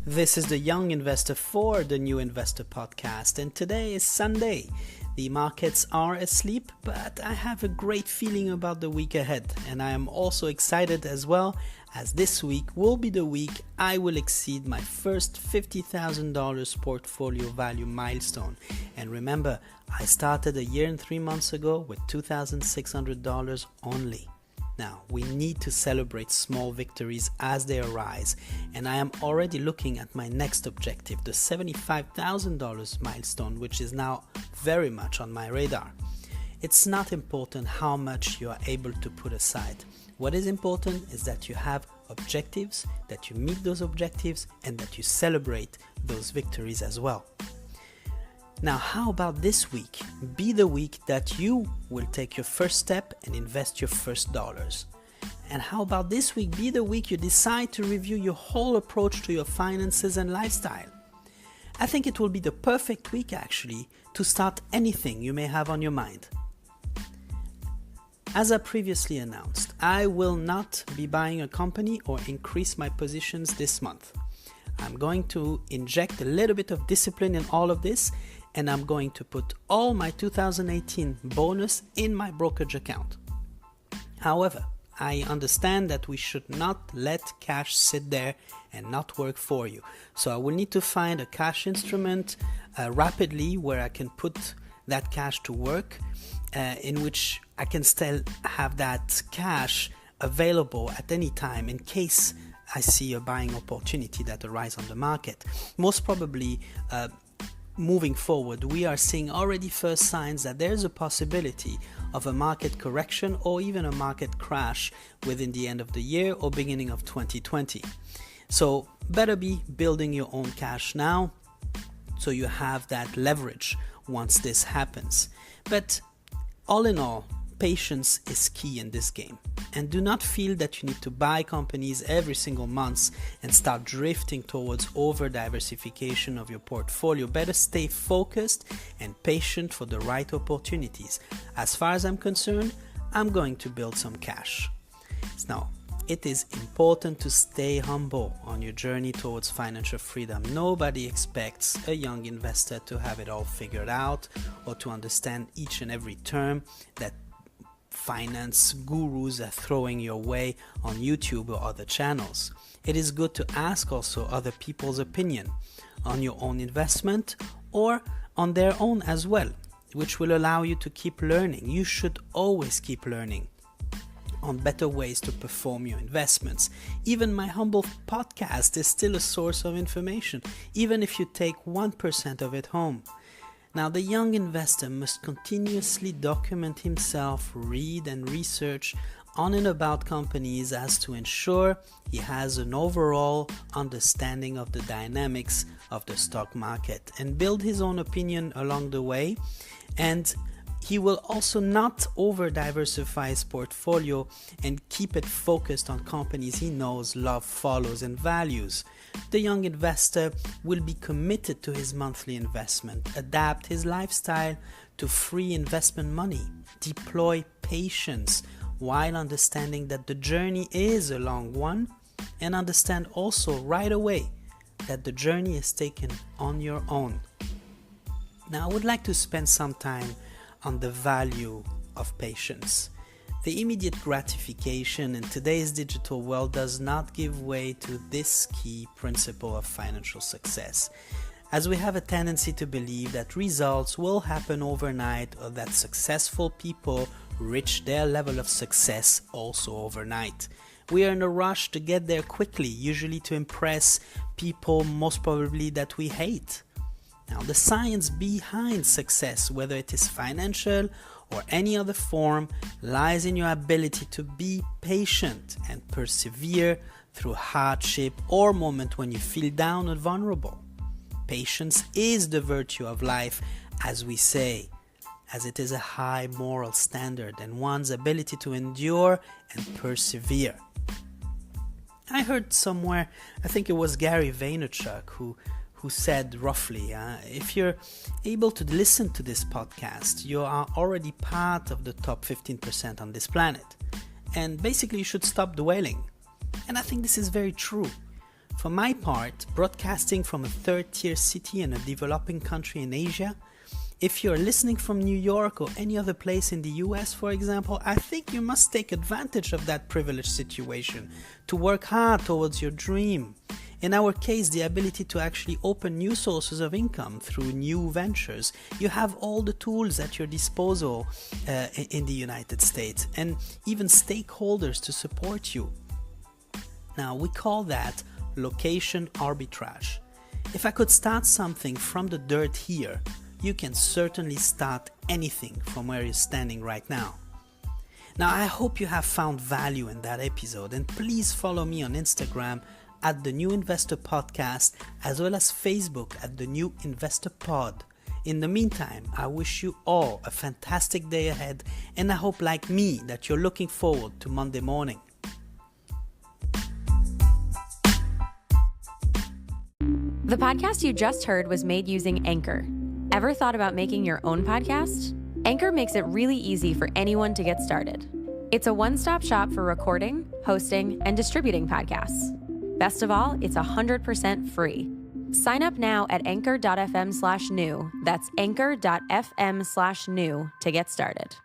This is the Young Investor for the New Investor podcast, and today is Sunday. The markets are asleep, but I have a great feeling about the week ahead, and I am also excited as well, as this week will be the week I will exceed my first $50,000 portfolio value milestone. And remember, I started a year and 3 months ago with $2,600 only. Now, we need to celebrate small victories as they arise, and I am already looking at my next objective, the $75,000 milestone, which is now very much on my radar. It's not important how much you are able to put aside. What is important is that you have objectives, that you meet those objectives, and that you celebrate those victories as well. Now, how about this week? Be the week that you will take your first step and invest your first dollars. And how about this week? Be the week you decide to review your whole approach to your finances and lifestyle. I think it will be the perfect week actually to start anything you may have on your mind. As I previously announced, I will not be buying a company or increase my positions this month. I'm going to inject a little bit of discipline in all of this, and I'm going to put all my 2018 bonus in my brokerage account. However, I understand that we should not let cash sit there and not work for you. So I will need to find a cash instrument rapidly where I can put that cash to work, in which I can still have that cash available at any time in case I see a buying opportunity that arises on the market. Most probably, moving forward, we are seeing already first signs that there's a possibility of a market correction or even a market crash within the end of the year or beginning of 2020. So better be building your own cash now so you have that leverage once this happens. But all in all, patience is key in this game. And do not feel that you need to buy companies every single month and start drifting towards over-diversification of your portfolio. Better stay focused and patient for the right opportunities. As far as I'm concerned, I'm going to build some cash. Now, it is important to stay humble on your journey towards financial freedom. Nobody expects a young investor to have it all figured out or to understand each and every term that finance gurus are throwing your way on YouTube or other channels. It is good to ask also other people's opinion on your own investment or on their own as well, which will allow you to keep learning. You should always keep learning on better ways to perform your investments. Even my humble podcast is still a source of information, even if you take 1% of it home. Now, the young investor must continuously document himself, read and research on and about companies as to ensure he has an overall understanding of the dynamics of the stock market and build his own opinion along the way. And he will also not over-diversify his portfolio and keep it focused on companies he knows, loves, follows, and values. The young investor will be committed to his monthly investment, adapt his lifestyle to free investment money, deploy patience while understanding that the journey is a long one, and understand also right away that the journey is taken on your own. Now, I would like to spend some time on the value of patience. The immediate gratification in today's digital world does not give way to this key principle of financial success, as we have a tendency to believe that results will happen overnight or that successful people reach their level of success also overnight. We are in a rush to get there quickly, usually to impress people most probably that we hate. Now, the science behind success, whether it is financial or any other form, lies in your ability to be patient and persevere through hardship or moment when you feel down or vulnerable. Patience is the virtue of life, as we say, as it is a high moral standard and one's ability to endure and persevere. I heard somewhere, I think it was Gary Vaynerchuk who said roughly, if you're able to listen to this podcast, you are already part of the top 15% on this planet. And basically you should stop dwelling. And I think this is very true. For my part, broadcasting from a third-tier city in a developing country in Asia, if you're listening from New York or any other place in the US, for example, I think you must take advantage of that privileged situation to work hard towards your dream. In our case, the ability to actually open new sources of income through new ventures. You have all the tools at your disposal in the United States, and even stakeholders to support you. Now, we call that location arbitrage. If I could start something from the dirt here, you can certainly start anything from where you're standing right now. Now, I hope you have found value in that episode, and please follow me on Instagram at The New Investor Podcast, as well as Facebook at The New Investor Pod. In the meantime, I wish you all a fantastic day ahead, and I hope, like me, that you're looking forward to Monday morning. The podcast you just heard was made using Anchor. Ever thought about making your own podcast? Anchor makes it really easy for anyone to get started. It's a one-stop shop for recording, hosting, and distributing podcasts. Best of all, it's 100% free. Sign up now at anchor.fm/new. That's anchor.fm/new to get started.